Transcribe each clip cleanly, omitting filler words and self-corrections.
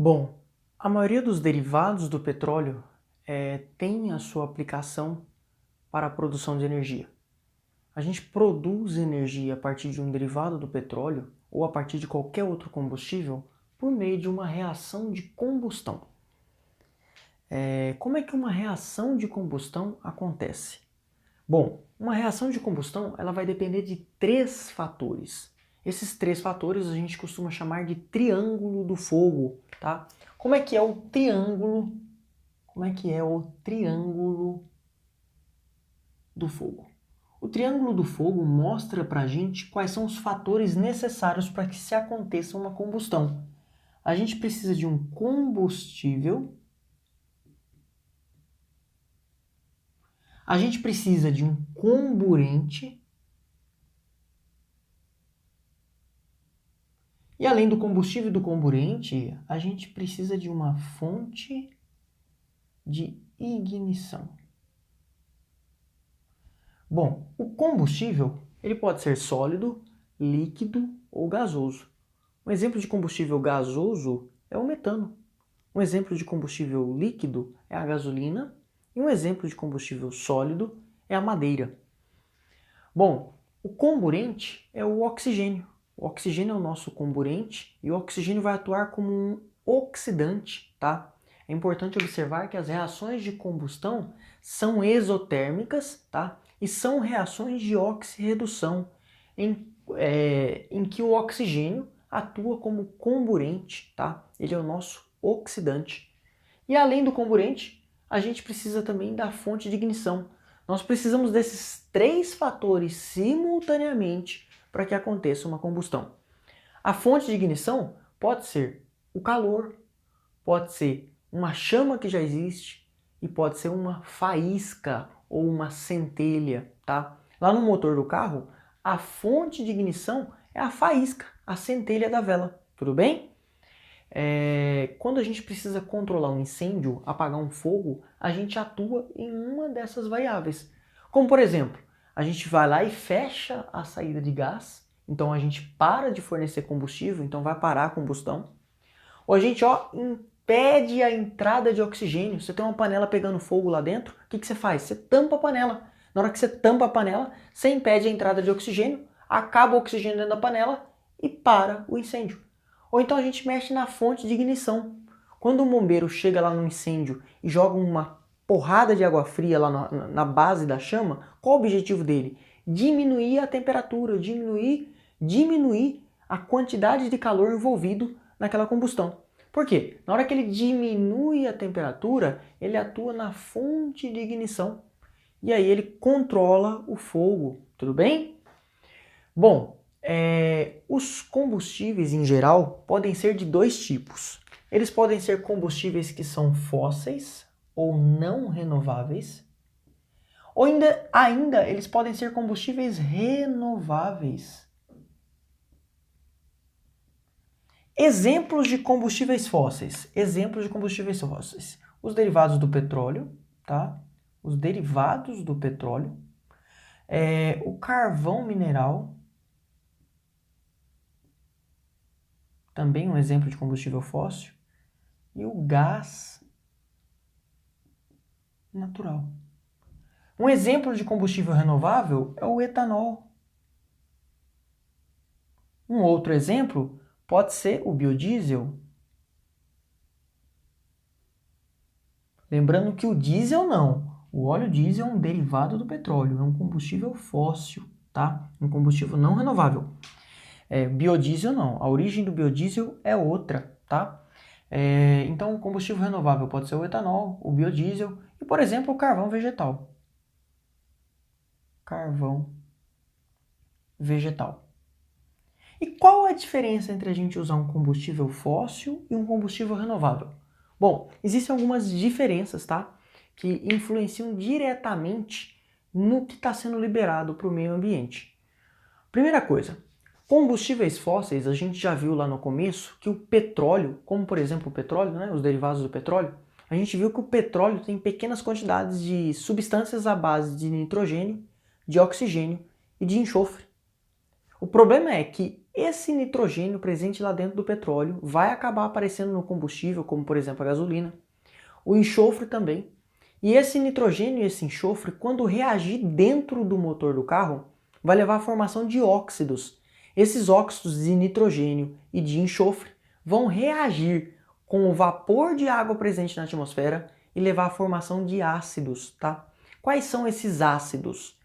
Bom, a maioria dos derivados do petróleo tem a sua aplicação para a produção de energia. A gente produz energia a partir de um derivado do petróleo ou a partir de qualquer outro combustível por meio de uma reação de combustão. Como é que uma reação de combustão acontece? Bom, uma reação de combustão ela vai depender de três fatores. Esses três fatores a gente costuma chamar de triângulo do fogo, tá? Como é que é o triângulo? Como é que é o triângulo do fogo? O triângulo do fogo mostra pra gente quais são os fatores necessários para que se aconteça uma combustão. A gente precisa de um combustível, a gente precisa de um comburente, e além do combustível e do comburente, a gente precisa de uma fonte de ignição. Bom, o combustível ele pode ser sólido, líquido ou gasoso. Um exemplo de combustível gasoso é o metano. Um exemplo de combustível líquido é a gasolina. E um exemplo de combustível sólido é a madeira. Bom, o comburente é o oxigênio. O oxigênio é o nosso comburente e o oxigênio vai atuar como um oxidante, tá? É importante observar que as reações de combustão são exotérmicas, tá? E são reações de oxirredução, em que o oxigênio atua como comburente, tá? Ele é o nosso oxidante. E além do comburente, a gente precisa também da fonte de ignição. Nós precisamos desses três fatores simultaneamente para que aconteça uma combustão. A fonte de ignição pode ser o calor, pode ser uma chama que já existe e pode ser uma faísca ou uma centelha, tá? Lá no motor do carro, a fonte de ignição é a faísca, a centelha da vela, tudo bem? Quando a gente precisa controlar um incêndio, apagar um fogo, a gente atua em uma dessas variáveis. Como por exemplo, a gente vai lá e fecha a saída de gás, então a gente para de fornecer combustível, então vai parar a combustão. Ou a gente impede a entrada de oxigênio. Você tem uma panela pegando fogo lá dentro, o que você faz? Você tampa a panela. Na hora que você tampa a panela, você impede a entrada de oxigênio, acaba o oxigênio dentro da panela e para o incêndio. Ou então a gente mexe na fonte de ignição. Quando um bombeiro chega lá no incêndio e joga uma porrada de água fria lá na base da chama, qual o objetivo dele? Diminuir a temperatura, diminuir a quantidade de calor envolvido naquela combustão. Por quê? Na hora que ele diminui a temperatura, ele atua na fonte de ignição. E aí ele controla o fogo, tudo bem? Bom, os combustíveis em geral podem ser de dois tipos. Eles podem ser combustíveis que são fósseis ou não renováveis, ou ainda eles podem ser combustíveis renováveis. Exemplos de combustíveis fósseis. Exemplos de combustíveis fósseis. Os derivados do petróleo, tá? Os derivados do petróleo. O carvão mineral. Também um exemplo de combustível fóssil. E o gás natural. Um exemplo de combustível renovável é o etanol. Um outro exemplo pode ser o biodiesel. Lembrando que o diesel não. O óleo diesel é um derivado do petróleo, é um combustível fóssil, tá? Um combustível não renovável. Biodiesel não. A origem do biodiesel é outra, tá? Então, o combustível renovável pode ser o etanol, o biodiesel e, por exemplo, o carvão vegetal. Carvão vegetal. E qual a diferença entre a gente usar um combustível fóssil e um combustível renovável? Bom, existem algumas diferenças, tá? Que influenciam diretamente no que está sendo liberado para o meio ambiente. Primeira coisa, combustíveis fósseis, a gente já viu lá no começo que o petróleo, como por exemplo o petróleo, né, os derivados do petróleo, a gente viu que o petróleo tem pequenas quantidades de substâncias à base de nitrogênio, de oxigênio e de enxofre. O problema é que esse nitrogênio presente lá dentro do petróleo vai acabar aparecendo no combustível, como por exemplo a gasolina, o enxofre também. E esse nitrogênio e esse enxofre, quando reagir dentro do motor do carro, vai levar à formação de óxidos. Esses óxidos de nitrogênio e de enxofre vão reagir com o vapor de água presente na atmosfera e levar à formação de ácidos, tá? Quais são esses ácidos?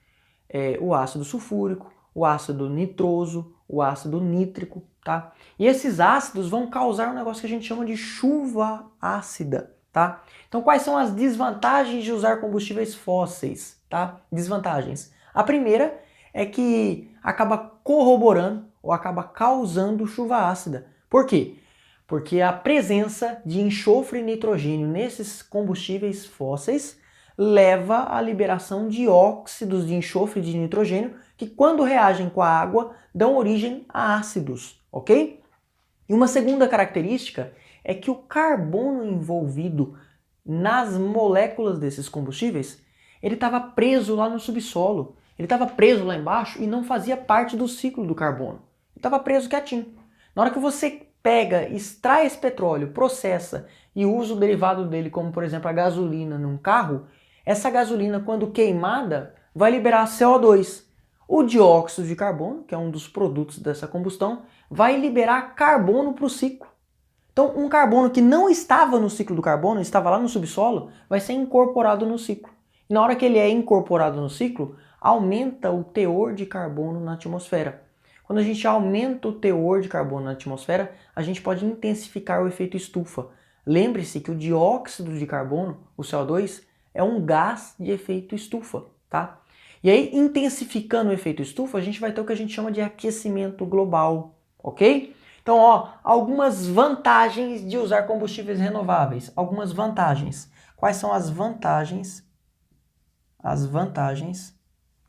O ácido sulfúrico, o ácido nitroso, o ácido nítrico, tá? E esses ácidos vão causar um negócio que a gente chama de chuva ácida, tá? Então quais são as desvantagens de usar combustíveis fósseis, tá? Desvantagens. A primeira é que acaba corroborando ou acaba causando chuva ácida. Por quê? Porque a presença de enxofre e nitrogênio nesses combustíveis fósseis leva à liberação de óxidos de enxofre e de nitrogênio que, quando reagem com a água, dão origem a ácidos, ok? E uma segunda característica é que o carbono envolvido nas moléculas desses combustíveis, ele estava preso lá no subsolo, ele estava preso lá embaixo e não fazia parte do ciclo do carbono. Ele estava preso quietinho. Na hora que você pega, extrai esse petróleo, processa e usa o derivado dele, como por exemplo a gasolina num carro, essa gasolina, quando queimada, vai liberar CO2. O dióxido de carbono, que é um dos produtos dessa combustão, vai liberar carbono para o ciclo. Então, um carbono que não estava no ciclo do carbono, estava lá no subsolo, vai ser incorporado no ciclo. E na hora que ele é incorporado no ciclo, aumenta o teor de carbono na atmosfera. Quando a gente aumenta o teor de carbono na atmosfera, a gente pode intensificar o efeito estufa. Lembre-se que o dióxido de carbono, o CO2, é um gás de efeito estufa, tá? E aí, intensificando o efeito estufa, a gente vai ter o que a gente chama de aquecimento global, ok? Então, ó, algumas vantagens de usar combustíveis renováveis. Algumas vantagens. Quais são as vantagens? As vantagens.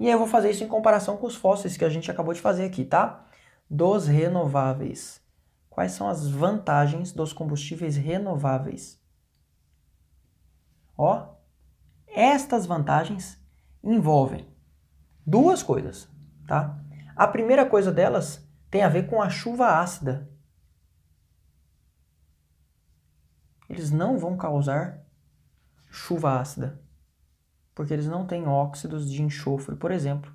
E aí eu vou fazer isso em comparação com os fósseis que a gente acabou de fazer aqui, tá? Dos renováveis. Quais são as vantagens dos combustíveis renováveis? Ó, estas vantagens envolvem duas coisas, tá? A primeira coisa delas tem a ver com a chuva ácida. Eles não vão causar chuva ácida, porque eles não têm óxidos de enxofre, por exemplo,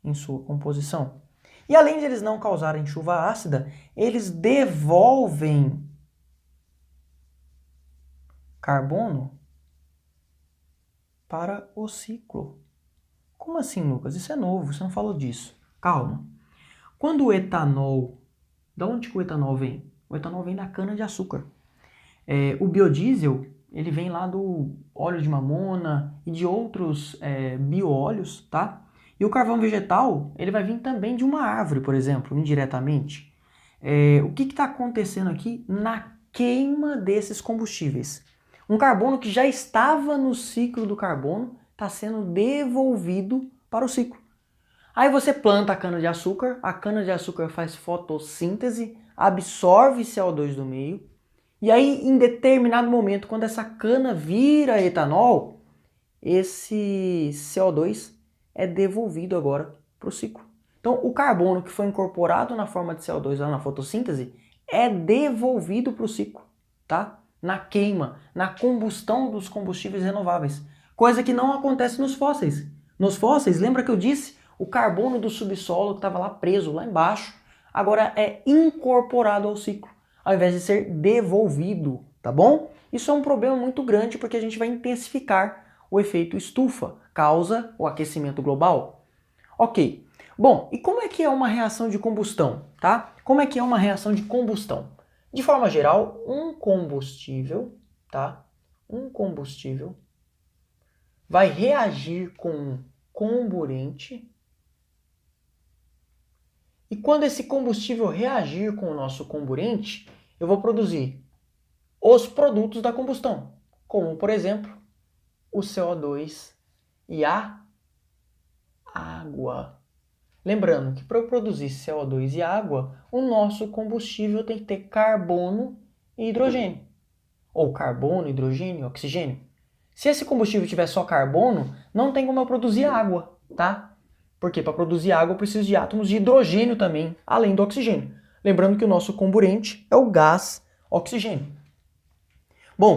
em sua composição. E além de eles não causarem chuva ácida, eles devolvem carbono para o ciclo. Como assim, Lucas? Isso é novo, você não falou disso. Calma. Quando o etanol... Da onde que o etanol vem? O etanol vem da cana-de-açúcar. O biodiesel, ele vem lá do óleo de mamona e de outros bioóleos, tá? E o carvão vegetal, ele vai vir também de uma árvore, por exemplo, indiretamente. O que está acontecendo aqui na queima desses combustíveis? Um carbono que já estava no ciclo do carbono está sendo devolvido para o ciclo. Aí você planta a cana-de-açúcar faz fotossíntese, absorve CO2 do meio, e aí em determinado momento, quando essa cana vira etanol, esse CO2 é devolvido agora para o ciclo. Então o carbono que foi incorporado na forma de CO2 lá na fotossíntese é devolvido para o ciclo, tá? Na queima, na combustão dos combustíveis renováveis. Coisa que não acontece nos fósseis. Nos fósseis, lembra que eu disse? O carbono do subsolo que estava lá preso, lá embaixo, agora é incorporado ao ciclo, ao invés de ser devolvido, tá bom? Isso é um problema muito grande porque a gente vai intensificar o efeito estufa, causa o aquecimento global. Ok. Bom, e como é que é uma reação de combustão, tá? Como é que é uma reação de combustão? De forma geral, um combustível, tá? Um combustível vai reagir com um comburente. E quando esse combustível reagir com o nosso comburente, eu vou produzir os produtos da combustão, como, por exemplo, o CO2 e a água. Lembrando que para eu produzir CO2 e água, o nosso combustível tem que ter carbono e hidrogênio. Ou carbono, hidrogênio e oxigênio. Se esse combustível tiver só carbono, não tem como eu produzir água, tá? Porque para produzir água eu preciso de átomos de hidrogênio também, além do oxigênio. Lembrando que o nosso comburente é o gás oxigênio. Bom,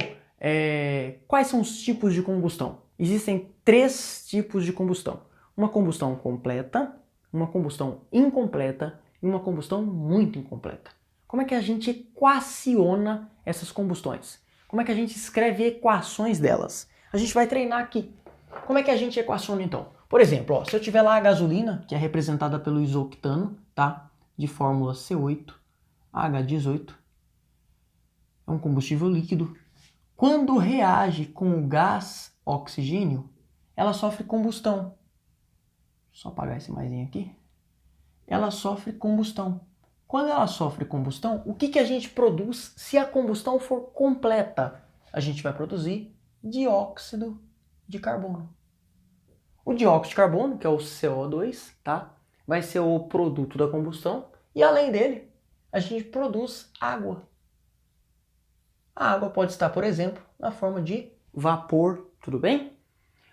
quais são os tipos de combustão? Existem 3 tipos de combustão. Uma combustão completa, uma combustão incompleta e uma combustão muito incompleta. Como é que a gente equaciona essas combustões? Como é que a gente escreve equações delas? A gente vai treinar aqui. Como é que a gente equaciona então? Por exemplo, se eu tiver lá a gasolina, que é representada pelo isoctano, tá? De fórmula C8H18, é um combustível líquido. Quando reage com o gás oxigênio, ela sofre combustão. Só apagar esse maisinho aqui. Ela sofre combustão. Quando ela sofre combustão, o que a gente produz se a combustão for completa? A gente vai produzir dióxido de carbono. O dióxido de carbono, que é o CO2, tá? Vai ser o produto da combustão e além dele, a gente produz água. A água pode estar, por exemplo, na forma de vapor, tudo bem?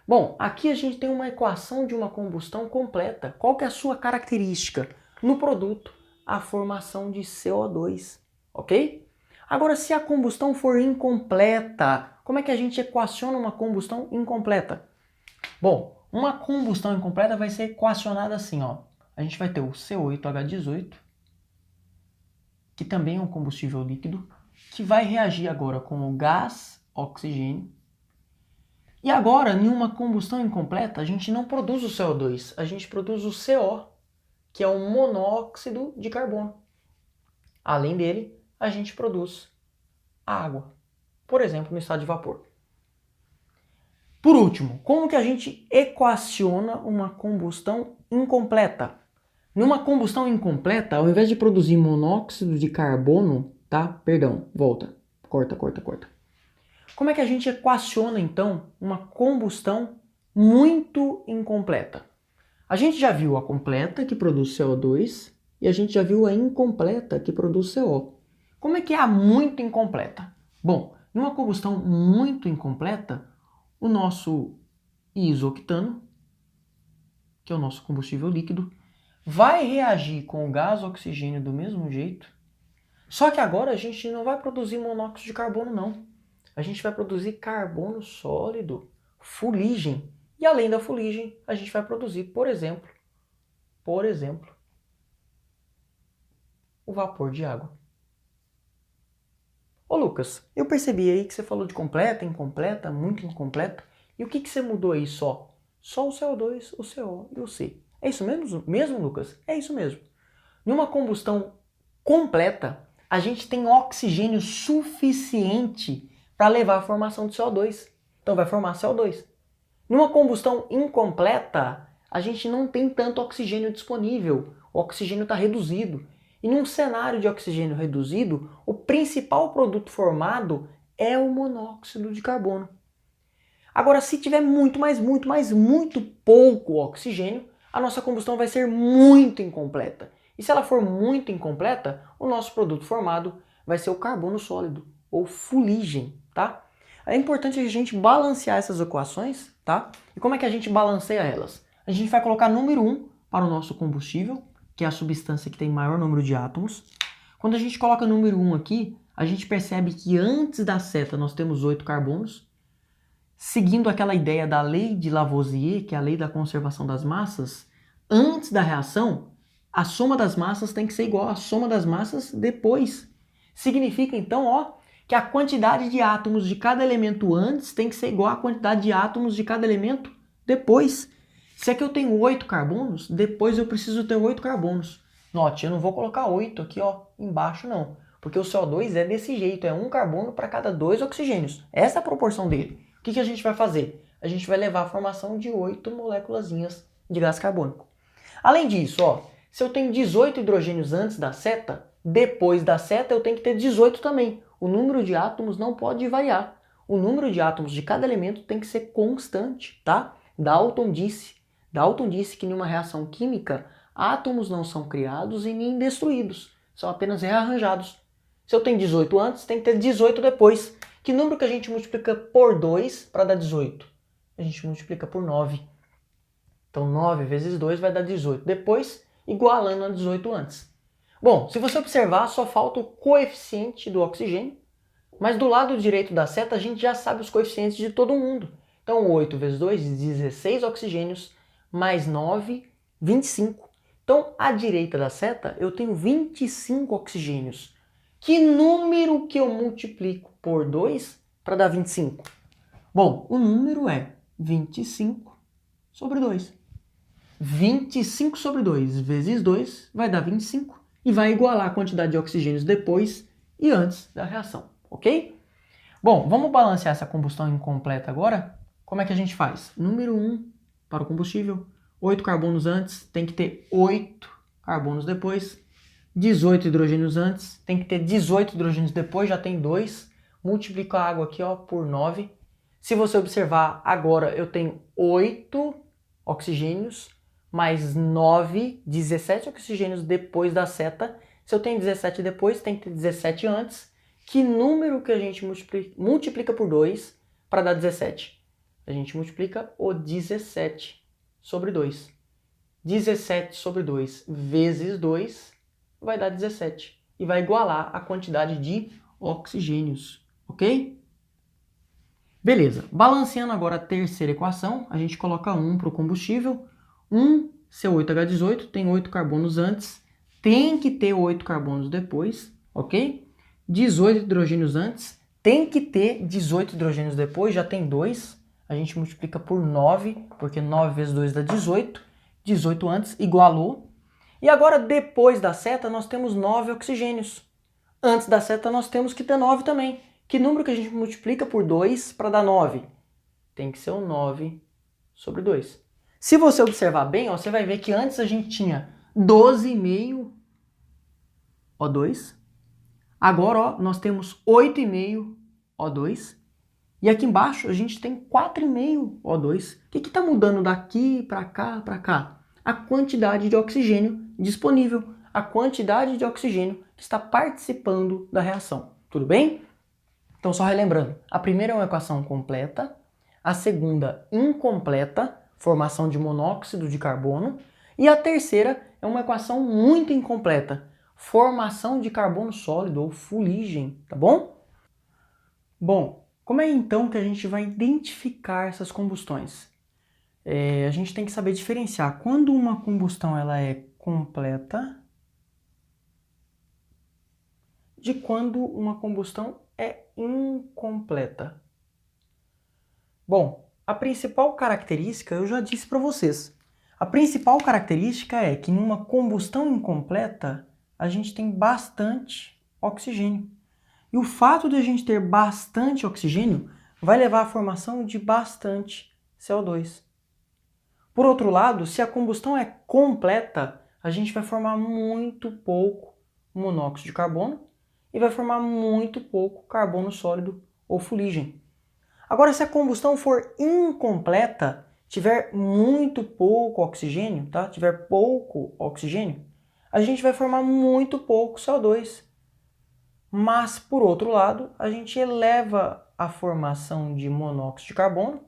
Bom, aqui a gente tem uma equação de uma combustão completa. Qual que é a sua característica? No produto, a formação de CO2, ok? Agora, se a combustão for incompleta, como é que a gente equaciona uma combustão incompleta? Bom, uma combustão incompleta vai ser equacionada assim, ó. A gente vai ter o C8H18, que também é um combustível líquido, que vai reagir agora com o gás oxigênio. E agora, em uma combustão incompleta, a gente não produz o CO2, a gente produz o CO, que é o monóxido de carbono. Além dele, a gente produz água, por exemplo, no estado de vapor. Por último, como que a gente equaciona uma combustão incompleta? Numa combustão incompleta, ao invés de produzir monóxido de carbono, tá? Perdão, volta. Corta. Como é que a gente equaciona, então, uma combustão muito incompleta? A gente já viu a completa, que produz CO2, e a gente já viu a incompleta, que produz CO. Como é que é a muito incompleta? Bom, numa combustão muito incompleta, o nosso isoctano, que é o nosso combustível líquido, vai reagir com o gás oxigênio do mesmo jeito, só que agora a gente não vai produzir monóxido de carbono, não. A gente vai produzir carbono sólido, fuligem. E além da fuligem, a gente vai produzir, por exemplo, o vapor de água. Ô Lucas, eu percebi aí que você falou de completa, incompleta, muito incompleta. E o que você mudou aí só? Só o CO2, o CO e o C. É isso mesmo, Lucas? É isso mesmo. Numa combustão completa, a gente tem oxigênio suficiente para levar a formação de CO2. Então vai formar CO2. Numa combustão incompleta, a gente não tem tanto oxigênio disponível. O oxigênio está reduzido. E num cenário de oxigênio reduzido, o principal produto formado é o monóxido de carbono. Agora, se tiver muito pouco oxigênio, a nossa combustão vai ser muito incompleta. E se ela for muito incompleta, o nosso produto formado vai ser o carbono sólido, ou fuligem, tá? É importante a gente balancear essas equações, tá? E como é que a gente balanceia elas? A gente vai colocar número 1 para o nosso combustível, que é a substância que tem maior número de átomos. Quando a gente coloca número 1 aqui, a gente percebe que antes da seta nós temos 8 carbonos. Seguindo aquela ideia da lei de Lavoisier, que é a lei da conservação das massas, antes da reação, a soma das massas tem que ser igual à soma das massas depois. Significa então, ó, que a quantidade de átomos de cada elemento antes tem que ser igual à quantidade de átomos de cada elemento depois. Se aqui eu tenho 8 carbonos, depois eu preciso ter 8 carbonos. Note, eu não vou colocar 8 aqui, ó, embaixo não, porque o CO2 é desse jeito, é 1 carbono para cada 2 oxigênios. Essa é a proporção dele. O que a gente vai fazer? A gente vai levar a formação de 8 moléculazinhas de gás carbônico. Além disso, ó, se eu tenho 18 hidrogênios antes da seta, depois da seta eu tenho que ter 18 também. O número de átomos não pode variar. O número de átomos de cada elemento tem que ser constante, tá? Dalton disse que em uma reação química, átomos não são criados e nem destruídos, são apenas rearranjados. Se eu tenho 18 antes, tem que ter 18 depois. Que número que a gente multiplica por 2 para dar 18? A gente multiplica por 9. Então 9 vezes 2 vai dar 18 depois, igualando a 18 antes. Bom, se você observar, só falta o coeficiente do oxigênio, mas do lado direito da seta a gente já sabe os coeficientes de todo mundo. Então 8 vezes 2, 16 oxigênios, mais 9, 25. Então à direita da seta eu tenho 25 oxigênios. Que número que eu multiplico por 2 para dar 25? Bom, o número é 25 sobre 2. 25 sobre 2 vezes 2 vai dar 25 e vai igualar a quantidade de oxigênios depois e antes da reação, ok? Bom, vamos balancear essa combustão incompleta agora? Como é que a gente faz? Número 1 para o combustível, 8 carbonos antes, tem que ter 8 carbonos depois. 18 hidrogênios antes, tem que ter 18 hidrogênios depois, já tem 2. Multiplico a água aqui ó, por 9. Se você observar, agora eu tenho 8 oxigênios, mais 9, 17 oxigênios depois da seta. Se eu tenho 17 depois, tem que ter 17 antes. Que número que a gente multiplica por 2 para dar 17? A gente multiplica o 17 sobre 2. 17 sobre 2 vezes 2 vai dar 17. E vai igualar a quantidade de oxigênios, ok? Beleza, balanceando agora a terceira equação, a gente coloca 1 para o combustível. 1 CO8H18 tem 8 carbonos antes, tem que ter 8 carbonos depois, ok? 18 hidrogênios antes, tem que ter 18 hidrogênios depois, já tem 2. A gente multiplica por 9, porque 9 vezes 2 dá 18. 18 antes, igualou. E agora, depois da seta, nós temos 9 oxigênios. Antes da seta, nós temos que ter 9 também. Que número que a gente multiplica por 2 para dar 9? Tem que ser o 9 sobre 2. Se você observar bem, ó, você vai ver que antes a gente tinha 12,5 O2. Agora ó, nós temos 8,5 O2. E aqui embaixo a gente tem 4,5 O2. O que está mudando daqui para cá, para cá? A quantidade de oxigênio disponível. A quantidade de oxigênio que está participando da reação. Tudo bem? Então, só relembrando, a primeira é uma equação completa, a segunda incompleta, formação de monóxido de carbono, e a terceira é uma equação muito incompleta, formação de carbono sólido ou fuligem, tá bom? Bom, como é então que a gente vai identificar essas combustões? A gente tem que saber diferenciar quando uma combustão ela é completa de quando uma combustão é incompleta. Bom, a principal característica eu já disse para vocês. A principal característica é que numa combustão incompleta a gente tem bastante oxigênio. E o fato de a gente ter bastante oxigênio vai levar à formação de bastante CO2. Por outro lado, se a combustão é completa, a gente vai formar muito pouco monóxido de carbono e vai formar muito pouco carbono sólido ou fuligem. Agora, se a combustão for incompleta, tiver muito pouco oxigênio, tá? Tiver pouco oxigênio, a gente vai formar muito pouco CO2. Mas, por outro lado, a gente eleva a formação de monóxido de carbono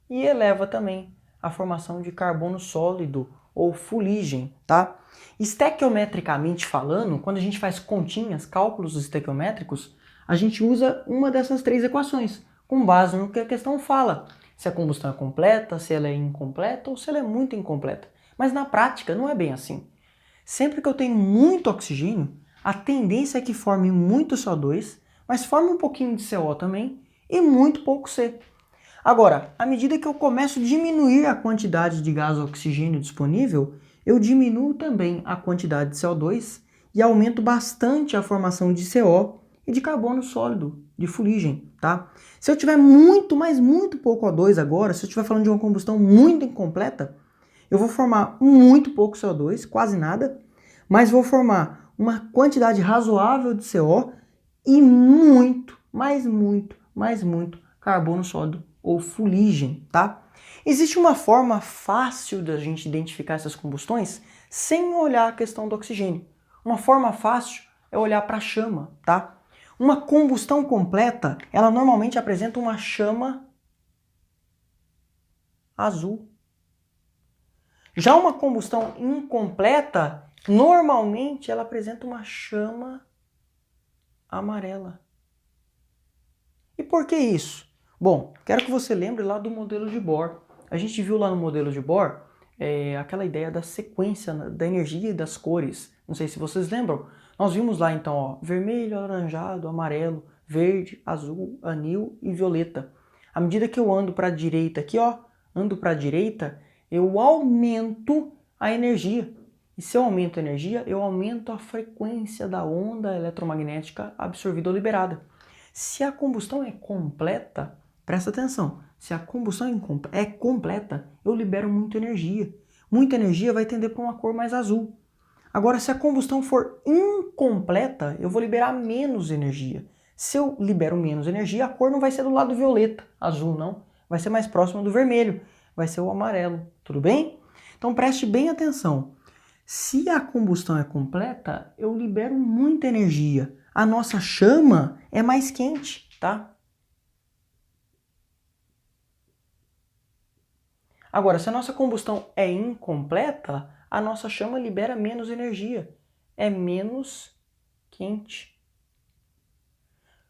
e eleva também a formação de carbono sólido ou fuligem, tá? Estequiometricamente falando, quando a gente faz continhas, cálculos estequiométricos, a gente usa uma dessas três equações, com base no que a questão fala. Se a combustão é completa, se ela é incompleta ou se ela é muito incompleta. Mas na prática não é bem assim. Sempre que eu tenho muito oxigênio, a tendência é que forme muito CO2, mas forme um pouquinho de CO também e muito pouco C. Agora, à medida que eu começo a diminuir a quantidade de gás oxigênio disponível, eu diminuo também a quantidade de CO2 e aumento bastante a formação de CO e de carbono sólido, de fuligem, tá? Se eu tiver muito, mas muito pouco O2 agora, se eu estiver falando de uma combustão muito incompleta, eu vou formar muito pouco CO2, quase nada, mas vou formar uma quantidade razoável de CO e muito, mas muito, mas muito carbono sólido ou fuligem, tá? Existe uma forma fácil da gente identificar essas combustões sem olhar a questão do oxigênio. Uma forma fácil é olhar para a chama, tá? Uma combustão completa, ela normalmente apresenta uma chama azul. Já uma combustão incompleta, Normalmente ela apresenta uma chama amarela. E por que isso? Bom, quero que você lembre lá do modelo de Bohr. A gente viu lá no modelo de Bohr aquela ideia da sequência da energia e das cores. Não sei se vocês lembram. Nós vimos lá então, ó, vermelho, alaranjado, amarelo, verde, azul, anil e violeta. À medida que eu ando para a direita aqui, ó, ando para a direita, eu aumento a energia. E se eu aumento a energia, eu aumento a frequência da onda eletromagnética absorvida ou liberada. Se a combustão é completa, presta atenção, se a combustão é completa, eu libero muita energia. Muita energia vai tender para uma cor mais azul. Agora, se a combustão for incompleta, eu vou liberar menos energia. Se eu libero menos energia, a cor não vai ser do lado violeta, azul não, vai ser mais próxima do vermelho, vai ser o amarelo, tudo bem? Então preste bem atenção. Se a combustão é completa, eu libero muita energia. A nossa chama é mais quente, tá? Agora, se a nossa combustão é incompleta, a nossa chama libera menos energia. É menos quente.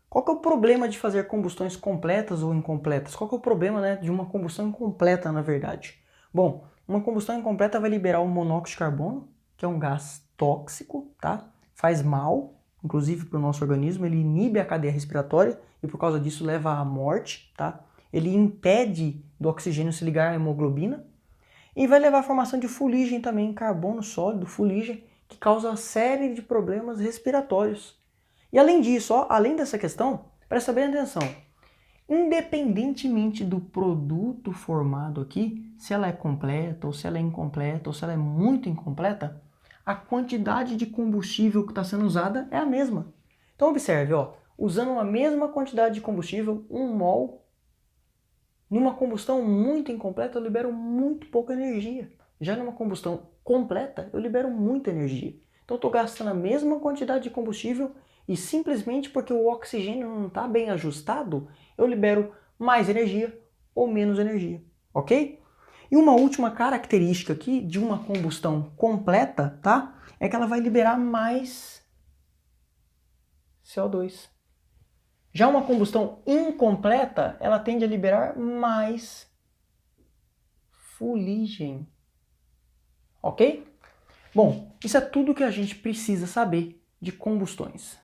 Qual que é o problema de fazer combustões completas ou incompletas? Qual que é o problema, né, de uma combustão incompleta, na verdade? Bom, uma combustão incompleta vai liberar o monóxido de carbono, que é um gás tóxico, tá? Faz mal, inclusive para o nosso organismo, ele inibe a cadeia respiratória e por causa disso leva à morte, tá? Ele impede do oxigênio se ligar à hemoglobina e vai levar à formação de fuligem também, carbono sólido, fuligem, que causa uma série de problemas respiratórios. E além disso, ó, além dessa questão, presta bem atenção, independentemente do produto formado aqui, se ela é completa, ou se ela é incompleta, ou se ela é muito incompleta, a quantidade de combustível que está sendo usada é a mesma. Então observe, ó, usando a mesma quantidade de combustível, 1 mol, numa combustão muito incompleta eu libero muito pouca energia. Já numa combustão completa eu libero muita energia. Então eu estou gastando a mesma quantidade de combustível e simplesmente porque o oxigênio não está bem ajustado, eu libero mais energia ou menos energia, ok? E uma última característica aqui de uma combustão completa, tá? É que ela vai liberar mais CO2. Já uma combustão incompleta, ela tende a liberar mais fuligem. Ok? Bom, isso é tudo que a gente precisa saber de combustões.